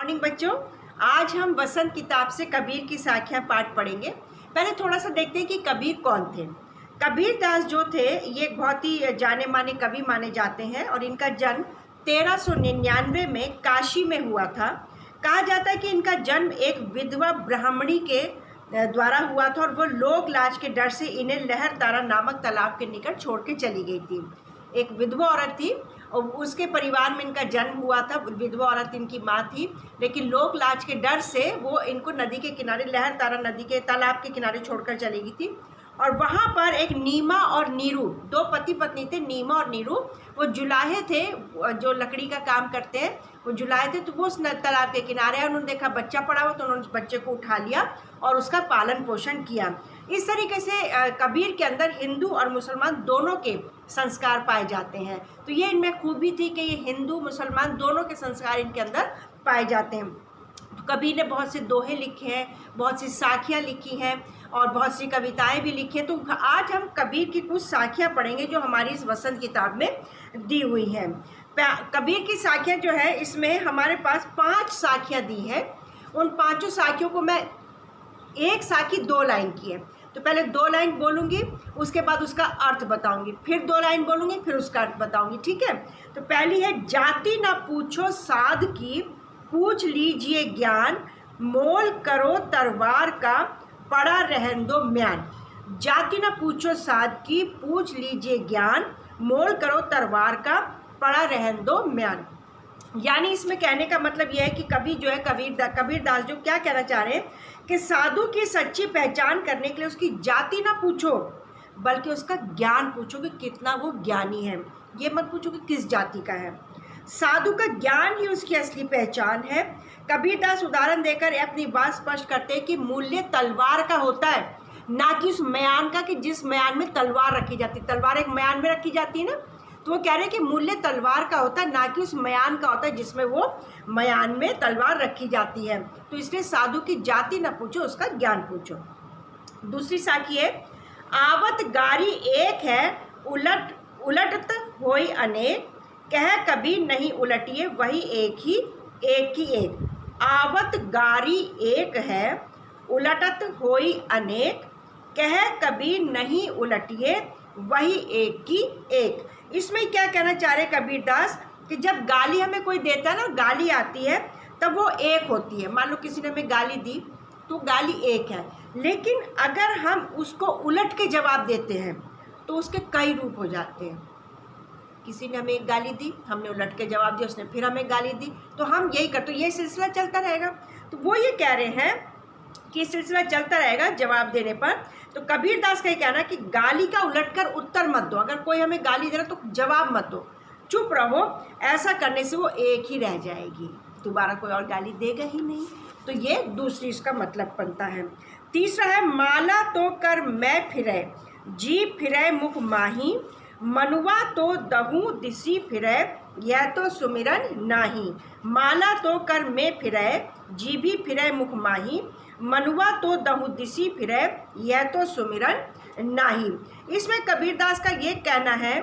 Morning बच्चों, आज हम वसंत किताब से कबीर की साखियाँ पाठ पढ़ेंगे। पहले थोड़ा सा देखते हैं कि कबीर कौन थे। कबीर दास जो थे ये बहुत ही जाने माने कवि माने जाते हैं और इनका जन्म 1399 में काशी में हुआ था। कहा जाता है कि इनका जन्म एक विधवा ब्राह्मणी के द्वारा हुआ था और वो लोक लाज के डर से इन्हें लहर तारा नामक तालाब के निकट छोड़ के चली गई थी। एक विधवा औरत थी और उसके परिवार में इनका जन्म हुआ था। विधवा औरत इनकी माँ थी, लेकिन लोक लाज के डर से वो इनको नदी के किनारे, लहर तारा नदी के तालाब के किनारे छोड़कर चली गई थी। और वहाँ पर एक नीमा और नीरू, दो पति पत्नी थे, नीमा और नीरू। वो जुलाहे थे, जो लकड़ी का काम करते हैं, वो जुलाहे थे। तो वो उस तालाब के किनारे उन्होंने देखा बच्चा पड़ा हुआ, तो उन्होंने उस बच्चे को उठा लिया और उसका पालन पोषण किया। इस तरीके से कबीर के अंदर हिंदू और मुसलमान दोनों के संस्कार पाए जाते हैं। तो ये इनमें खूबी थी कि ये हिंदू मुसलमान दोनों के संस्कार इनके अंदर पाए जाते हैं। तो कबीर ने बहुत से दोहे लिखे हैं, बहुत सी साखियाँ लिखी हैं और बहुत सी कविताएं भी लिखी हैं। तो आज हम कबीर की कुछ साखियाँ पढ़ेंगे जो हमारी इस वसंत किताब में दी हुई हैं। कबीर की साखियाँ जो है, इसमें हमारे पास 5 साखियाँ दी हैं। उन 5 साखियों को मैं, एक साखी 2 लाइन की है, तो पहले 2 लाइन बोलूँगी, उसके बाद उसका अर्थ बताऊँगी, फिर 2 लाइन बोलूँगी, फिर उसका अर्थ बताऊँगी। ठीक है। तो पहली है, जाति न पूछो साध की, पूछ लीजिए ज्ञान, मोल करो तरवार का, पड़ा रहन दो म्यान। जाति न पूछो साध की, पूछ लीजिए ज्ञान, मोल करो तरवार का, पड़ा रहन दो म्यान। यानी इसमें कहने का मतलब यह है कि कवि जो है, कबीर दास जो क्या कहना चाह रहे हैं कि साधु की सच्ची पहचान करने के लिए उसकी जाति ना पूछो, बल्कि उसका ज्ञान पूछो कि कितना वो ज्ञानी है। ये मत पूछो कि किस जाति का है। साधु का ज्ञान ही उसकी असली पहचान है। कबीर दास उदाहरण देकर अपनी बात स्पष्ट करते हैं कि मूल्य तलवार का होता है, ना कि उस म्यान का, कि जिस म्यान में तलवार रखी जाती है। तलवार एक म्यान में रखी जाती है ना, तो वो कह रहे हैं कि मूल्य तलवार का होता है, ना कि उस म्यान का होता है जिसमें वो म्यान में तलवार रखी जाती है। तो इसलिए साधु की जाति न पूछो, उसका ज्ञान पूछो। दूसरी साखी है, आवत गारी एक है, उलट उलटत होई अनेक, कह कभी नहीं उलटिए वही एक ही एक। आवत गारी एक है, उलटत होई अनेक, कह कभी नहीं उलटिए वही एक की एक। इसमें क्या कहना चाह रहे कबीर दास कि जब गाली हमें कोई देता है ना, गाली आती है, तब वो एक होती है। मान लो किसी ने हमें गाली दी तो गाली एक है, लेकिन अगर हम उसको उलट के जवाब देते हैं तो उसके कई रूप हो जाते हैं। किसी ने हमें एक गाली दी, हमने उलट के जवाब दिया, उसने फिर हमें गाली दी, तो हम यही करते, तो ये सिलसिला चलता रहेगा। तो वो ये कह रहे हैं कि सिलसिला चलता रहेगा जवाब देने पर। तो कबीर दास का ये कहना कि गाली का उलटकर उत्तर मत दो। अगर कोई हमें गाली दे रहा तो जवाब मत दो, चुप रहो। ऐसा करने से वो एक ही रह जाएगी, दोबारा कोई और गाली देगा ही नहीं। तो ये दूसरी इसका मतलब बनता है। तीसरा है, माला तो कर मैं फिरे, जी फिरे मुख माही, मनुआ तो दहू दिसी फिरे, यह तो सुमिरन नाही। माला तो कर मैं फिरे, जी भी फिरे मुख माही, मनुआ तो दहु दिसी फिरे, यह तो सुमिरन नाही। इसमें कबीरदास का ये कहना है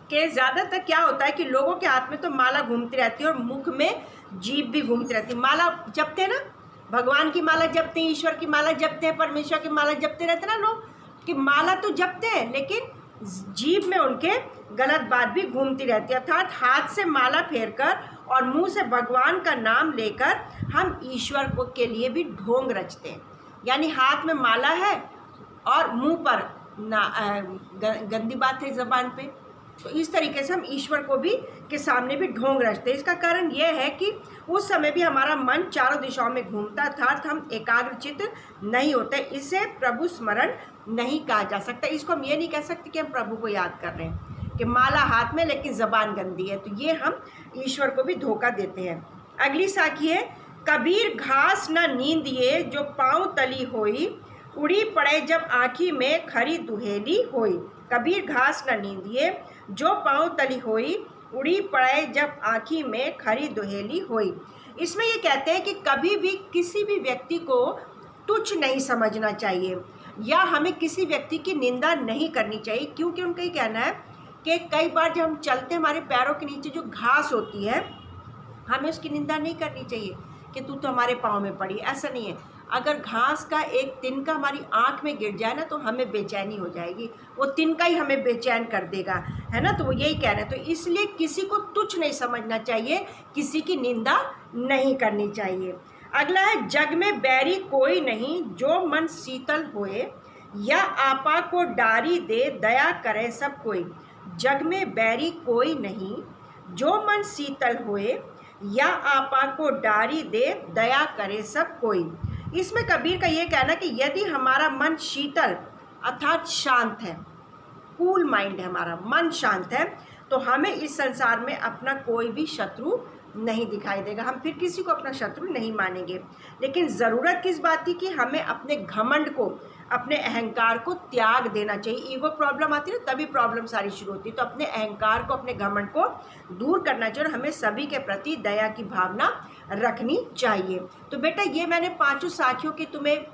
कि ज़्यादातर क्या होता है कि लोगों के हाथ में तो माला घूमती रहती है और मुख में जीभ भी घूमती रहती है। माला जपते हैं ना, भगवान की माला जपते हैं, ईश्वर की माला जपते हैं, परमेश्वर की माला जपते रहते हैं ना लोग, कि माला तो जपते हैं लेकिन जीभ में उनके गलत बात भी घूमती रहती है। अर्थात हाथ से माला फेरकर और मुंह से भगवान का नाम लेकर हम ईश्वर को के लिए भी ढोंग रचते हैं। यानी हाथ में माला है और मुंह पर गंदी बात है ज़बान पे, तो इस तरीके से हम ईश्वर को भी के सामने भी ढोंग रचते हैं। इसका कारण यह है कि उस समय भी हमारा मन चारों दिशाओं में घूमता था, हम एकाग्रचित्त नहीं होते। इसे प्रभु स्मरण नहीं कहा जा सकता। इसको हम ये नहीं कह सकते कि हम प्रभु को याद कर रहे हैं, कि माला हाथ में लेकिन ज़बान गंदी है, तो ये हम ईश्वर को भी धोखा देते हैं। अगली साखी है, कबीर घास न नींदिए, जो पाँव तली होई, उड़ी पड़े जब आँखी में खरी दुहेली होई। कबीर घास न नींदिए, जो पाँव तली होई, उड़ी पड़े जब आँखी में खरी दुहेली होई। इसमें ये कहते हैं कि कभी भी किसी भी व्यक्ति को तुच्छ नहीं समझना चाहिए, या हमें किसी व्यक्ति की निंदा नहीं करनी चाहिए, क्योंकि उनका ये कहना है कि कई बार जब हम चलते हैं, हमारे पैरों के नीचे जो घास होती है, हमें उसकी निंदा नहीं करनी चाहिए। कि तू तो हमारे पाँव में पड़ी। ऐसा नहीं है। अगर घास का एक तिनका हमारी आँख में गिर जाए ना तो हमें बेचैनी हो जाएगी, वो तिनका ही हमें बेचैन कर देगा, है ना। तो वो यही कह रहे हैं। तो इसलिए किसी को तुच्छ नहीं समझना चाहिए, किसी की निंदा नहीं करनी चाहिए। अगला है, जग में बैरी कोई नहीं, जो मन शीतल होए, या आपा को डारी दे, दया करे सब कोई। जग में बैरी कोई नहीं, जो मन शीतल होए, या आपा को डारी दे, दया करे सब कोई। इसमें कबीर का ये कहना कि यदि हमारा मन शीतल अर्थात शांत है, कूल माइंड है, हमारा मन शांत है, तो हमें इस संसार में अपना कोई भी शत्रु नहीं दिखाई देगा, हम फिर किसी को अपना शत्रु नहीं मानेंगे। लेकिन ज़रूरत किस बात की कि हमें अपने घमंड को, अपने अहंकार को त्याग देना चाहिए। ईगो प्रॉब्लम आती है ना, तभी प्रॉब्लम सारी शुरू होती है। तो अपने अहंकार को, अपने घमंड को दूर करना चाहिए और हमें सभी के प्रति दया की भावना रखनी चाहिए। तो बेटा ये मैंने पांचों साखियों के तुम्हें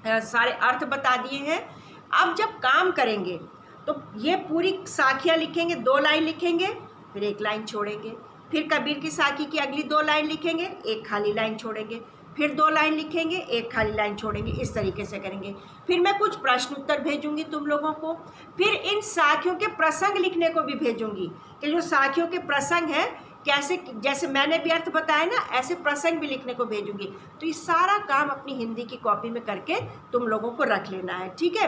सारे अर्थ बता दिए हैं। अब जब काम करेंगे तो ये पूरी साखियाँ लिखेंगे, 2 लाइन लिखेंगे, फिर 1 लाइन छोड़ेंगे, फिर कबीर की साखी की अगली 2 लाइन लिखेंगे, 1 खाली लाइन छोड़ेंगे, फिर 2 लाइन लिखेंगे, 1 खाली लाइन छोड़ेंगे। इस तरीके से करेंगे। फिर मैं कुछ प्रश्न उत्तर भेजूंगी तुम लोगों को, फिर इन साखियों के प्रसंग लिखने को भी भेजूंगी कि जो साखियों के प्रसंग हैं कैसे, जैसे मैंने भी अर्थ बताया ना, ऐसे प्रसंग भी लिखने को भेजूंगी। तो ये सारा काम अपनी हिंदी की कॉपी में करके तुम लोगों को रख लेना है, ठीक है।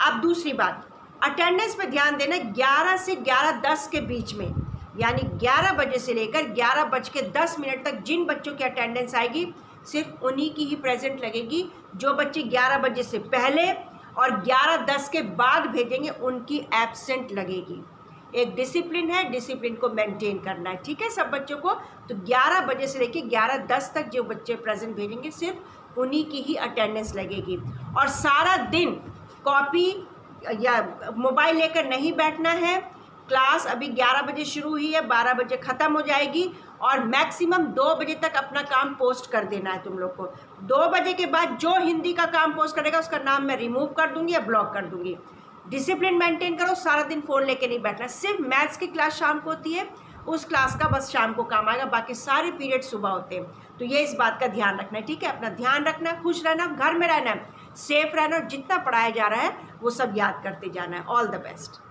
अब दूसरी बात, अटेंडेंस पे ध्यान देना। 11 से 11:10 के बीच में, यानी 11 बजे से लेकर 11:10 तक जिन बच्चों की अटेंडेंस आएगी सिर्फ उन्हीं की ही प्रेजेंट लगेगी। जो बच्चे 11 बजे से पहले और 11:10 के बाद भेजेंगे उनकी एब्सेंट लगेगी। एक डिसिप्लिन है, डिसिप्लिन को मेंटेन करना है, ठीक है सब बच्चों को। तो 11 बजे से लेकर 11:10 तक जो बच्चे प्रेजेंट भेजेंगे सिर्फ उन्हीं की ही अटेंडेंस लगेगी। और सारा दिन कॉपी या मोबाइल लेकर नहीं बैठना है। क्लास अभी 11 बजे शुरू हुई है, 12 बजे ख़त्म हो जाएगी और मैक्सिमम 2 बजे तक अपना काम पोस्ट कर देना है तुम लोग को। 2 बजे के बाद जो हिंदी का काम पोस्ट करेगा उसका नाम मैं रिमूव कर दूंगी या ब्लॉक कर दूंगी। डिसिप्लिन मेंटेन करो, सारा दिन फ़ोन लेके नहीं बैठना। सिर्फ मैथ्स की क्लास शाम को होती है, उस क्लास का बस शाम को काम आएगा, बाकी सारे पीरियड सुबह होते हैं। तो ये इस बात का ध्यान रखना है, ठीक है। अपना ध्यान रखना है, खुश रहना, घर में रहना है, सेफ रहना, जितना पढ़ाया जा रहा है वो सब याद करते जाना है। All the best.